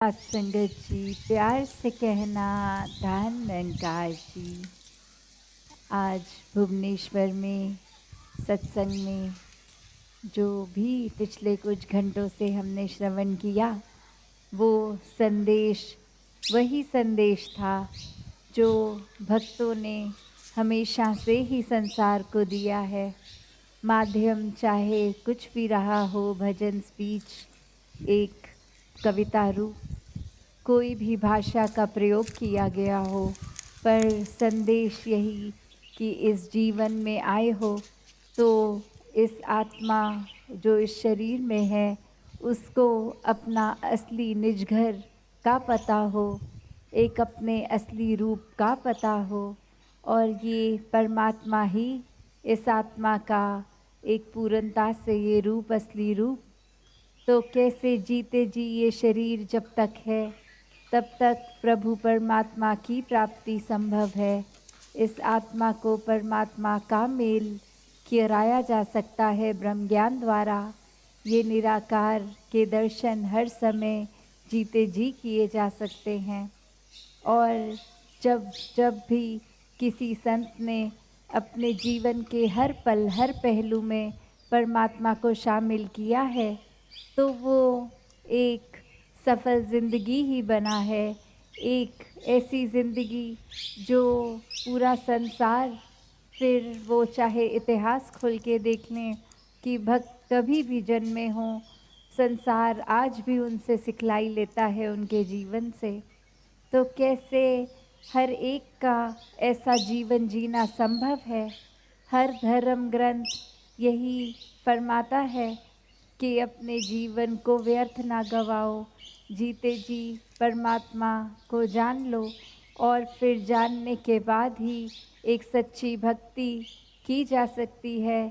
आज संगत जी, प्यार से कहना धन निरंकार जी। आज भुवनेश्वर में सत्संग में जो भी पिछले कुछ घंटों से हमने श्रवण किया, वो संदेश वही संदेश था जो भक्तों ने हमेशा से ही संसार को दिया है। माध्यम चाहे कुछ भी रहा हो, भजन, स्पीच, एक कविता रूप, कोई भी भाषा का प्रयोग किया गया हो, पर संदेश यही कि इस जीवन में आए हो तो इस आत्मा जो इस शरीर में है उसको अपना असली निज घर का पता हो, एक अपने असली रूप का पता हो, और ये परमात्मा ही इस आत्मा का एक पूर्णता से ये रूप, असली रूप। तो कैसे जीते जी ये शरीर जब तक है तब तक प्रभु परमात्मा की प्राप्ति संभव है। इस आत्मा को परमात्मा का मेल कराया जा सकता है ब्रह्म ज्ञान द्वारा। ये निराकार के दर्शन हर समय जीते जी किए जा सकते हैं। और जब जब भी किसी संत ने अपने जीवन के हर पल, हर पहलू में परमात्मा को शामिल किया है, तो वो एक सफल ज़िंदगी ही बना है। एक ऐसी ज़िंदगी जो पूरा संसार, फिर वो चाहे इतिहास खोल के देख लें कि भक्त कभी भी जन्मे हों, संसार आज भी उनसे सिखलाई लेता है उनके जीवन से। तो कैसे हर एक का ऐसा जीवन जीना संभव है। हर धर्म ग्रंथ यही फरमाता है कि अपने जीवन को व्यर्थ ना गवाओ, जीते जी परमात्मा को जान लो, और फिर जानने के बाद ही एक सच्ची भक्ति की जा सकती है।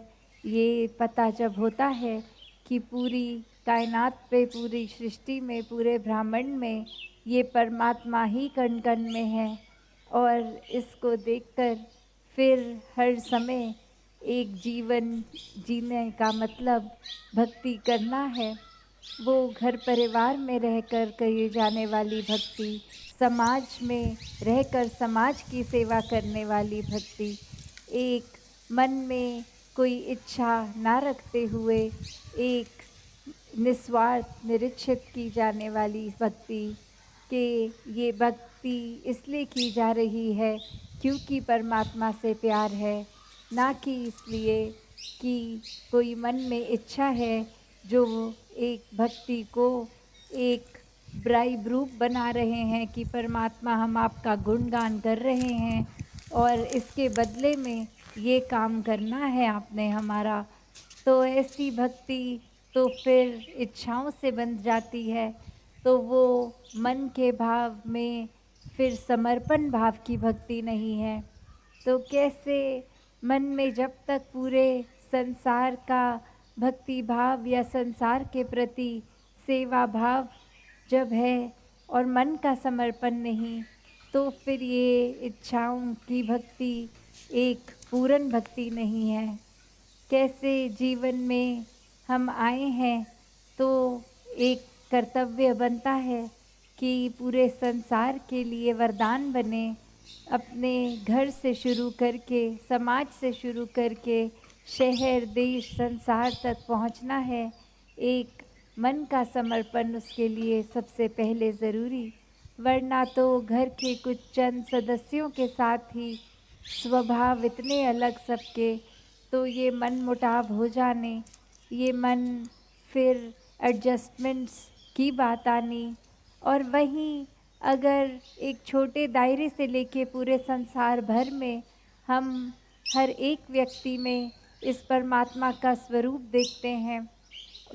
ये पता जब होता है कि पूरी कायनात पे, पूरी सृष्टि में, पूरे ब्रह्मांड में ये परमात्मा ही कण कण में है, और इसको देखकर फिर हर समय एक जीवन जीने का मतलब भक्ति करना है। वो घर परिवार में रहकर कही जाने वाली भक्ति, समाज में रहकर समाज की सेवा करने वाली भक्ति, एक मन में कोई इच्छा ना रखते हुए एक निस्वार्थ निरीक्षित की जाने वाली भक्ति, कि ये भक्ति इसलिए की जा रही है क्योंकि परमात्मा से प्यार है, ना कि इसलिए कि कोई मन में इच्छा है जो एक भक्ति को एक ब्राइब रूप बना रहे हैं कि परमात्मा हम आपका गुणगान कर रहे हैं और इसके बदले में ये काम करना है आपने हमारा। तो ऐसी भक्ति तो फिर इच्छाओं से बंध जाती है, तो वो मन के भाव में फिर समर्पण भाव की भक्ति नहीं है। तो कैसे मन में जब तक पूरे संसार का भक्ति भाव या संसार के प्रति सेवा भाव जब है और मन का समर्पण नहीं, तो फिर ये इच्छाओं की भक्ति एक पूर्ण भक्ति नहीं है। कैसे जीवन में हम आए हैं तो एक कर्तव्य बनता है कि पूरे संसार के लिए वरदान बने, अपने घर से शुरू करके, समाज से शुरू करके, शहर, देश, संसार तक पहुंचना है। एक मन का समर्पण उसके लिए सबसे पहले ज़रूरी, वरना तो घर के कुछ चंद सदस्यों के साथ ही स्वभाव इतने अलग सबके, तो ये मन मुटाव हो जाने, ये मन फिर एडजस्टमेंट्स की बात आनी, और वहीं अगर एक छोटे दायरे से लेके पूरे संसार भर में हम हर एक व्यक्ति में इस परमात्मा का स्वरूप देखते हैं,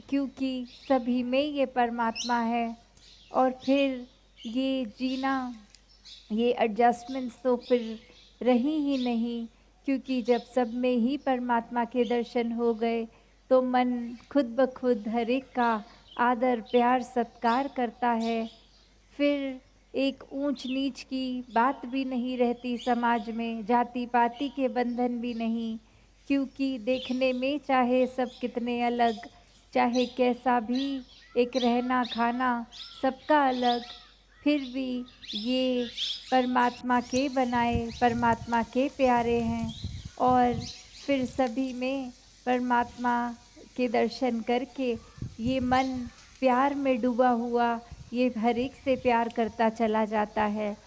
क्योंकि सभी में ये परमात्मा है, और फिर ये जीना, ये एडजस्टमेंट्स तो फिर रही ही नहीं, क्योंकि जब सब में ही परमात्मा के दर्शन हो गए तो मन खुद ब खुद हर एक का आदर, प्यार, सत्कार करता है। फिर एक ऊंच नीच की बात भी नहीं रहती समाज में, जाति पाति के बंधन भी नहीं, क्योंकि देखने में चाहे सब कितने अलग, चाहे कैसा भी एक रहना खाना सबका अलग, फिर भी ये परमात्मा के बनाए, परमात्मा के प्यारे हैं। और फिर सभी में परमात्मा के दर्शन करके ये मन प्यार में डूबा हुआ ये हर एक से प्यार करता चला जाता है।